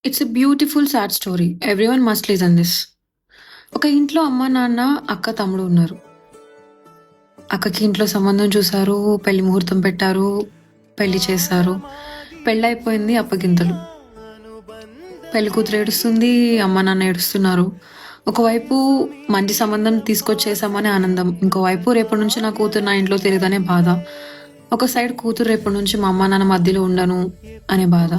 It's a beautiful sad story. Everyone must listen this. ఒక ఇంట్లో అమ్మ, నాన్న, అక్క, తమ్ముడు ఉన్నారు. అక్కకి ఇంట్లో సంబంధం చూసారు, పెళ్లి ముహూర్తం పెట్టారు, పెళ్లి చేశారు. పెళ్ళైపోయింది, అప్పగింతలు. పెళ్లి కూతురు ఏడుస్తుంది, అమ్మ నాన్న ఏడుస్తున్నారు. ఒకవైపు మంచి సంబంధం తీసుకొచ్చేసామని ఆనందం, ఇంకోవైపు రేపటి నుంచి నా కూతురు నా ఇంట్లో తిరగదనే బాధ. ఒక సైడ్ కూతురు రేపటి నుంచి మా అమ్మ నాన్న మధ్యలో ఉండను అనే బాధ.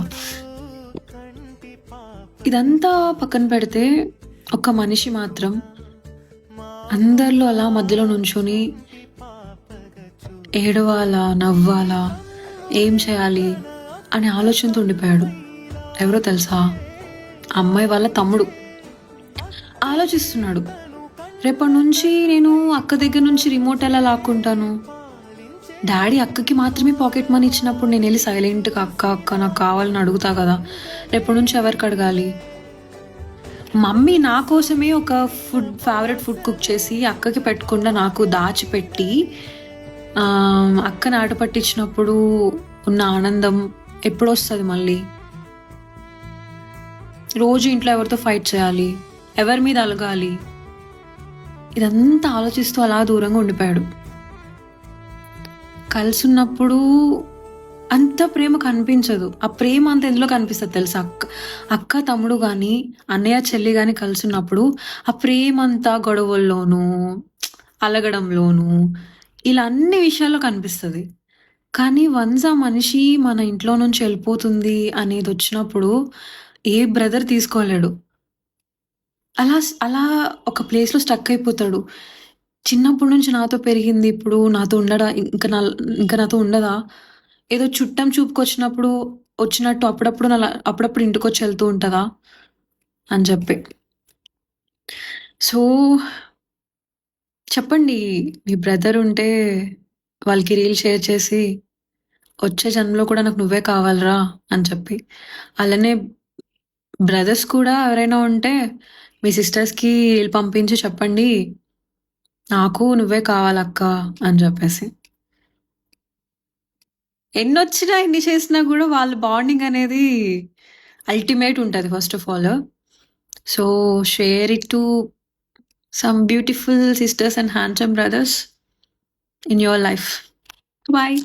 ఇదంతా పక్కన పెడితే ఒక మనిషి మాత్రం అందరిలో అలా మధ్యలో నుంచొని ఏడవాలా, నవ్వాలా, ఏం చేయాలి అనే ఆలోచనతో ఉండిపోయాడు. ఎవరో తెలుసా? అమ్మాయి వాళ్ళ తమ్ముడు. ఆలోచిస్తున్నాడు, రేపటి నుంచి నేను అక్క దగ్గర నుంచి రిమోట్ ఎలా లాక్కుంటాను? డాడీ అక్కకి మాత్రమే పాకెట్ మనీ ఇచ్చినప్పుడు నేను వెళ్ళి సైలెంట్గా అక్క అక్క నాకు కావాలని అడుగుతా కదా, రేపటి నుంచి ఎవరికి అడగాలి? మమ్మీ నా కోసమే ఒక ఫేవరెట్ ఫుడ్ కుక్ చేసి అక్కకి పెట్టకుండా నాకు దాచిపెట్టి అక్కని ఆట పట్టించినప్పుడు ఉన్న ఆనందం ఎప్పుడు వస్తుంది మళ్ళీ? రోజు ఇంట్లో ఎవరితో ఫైట్ చేయాలి, ఎవరి మీద అలగాలి? ఇదంతా ఆలోచిస్తూ అలా దూరంగా ఉండిపోయాడు. కలిసి ఉన్నప్పుడు అంత ప్రేమ కనిపించదు. ఆ ప్రేమ అంత ఎందులో కనిపిస్తుంది తెలుసా? అక్క తమ్ముడు కానీ, అన్నయ్య చెల్లి కానీ కలిసి ఉన్నప్పుడు ఆ ప్రేమ అంతా గొడవల్లోనూ, అలగడంలోనూ, ఇలా అన్ని విషయాల్లో కనిపిస్తుంది. కానీ వన్స్ ఆ మనిషి మన ఇంట్లో నుంచి వెళ్ళిపోతుంది అనేది వచ్చినప్పుడు ఏ బ్రదర్ తీసుకోలేడు. అలా అలా ఒక ప్లేస్లో స్టక్ అయిపోతాడు. చిన్నప్పటి నుంచి నాతో పెరిగింది, ఇప్పుడు నాతో ఉండడా? ఇంకా నాతో ఉండదా? ఏదో చుట్టం చూపుకొచ్చినప్పుడు వచ్చినట్టు అప్పుడప్పుడు ఇంటికొచ్చి వెళ్తూ ఉంటుందా అని చెప్పి. సో చెప్పండి, మీ బ్రదర్ ఉంటే వాళ్ళకి రీల్ షేర్ చేసి వచ్చే జన్మలో కూడా నాకు నువ్వే కావాలరా అని చెప్పి. అలానే బ్రదర్స్ కూడా ఎవరైనా ఉంటే మీ సిస్టర్స్కి రీల్ పంపించి చెప్పండి, నాకు నువ్వే కావాలక్క అని చెప్పేసి. ఎన్నొచ్చినా ఎన్ని చేసినా కూడా వాళ్ళ బాండింగ్ అనేది అల్టిమేట్ ఉంటుంది first of all. So share it to some beautiful sisters and handsome brothers in your life. Bye.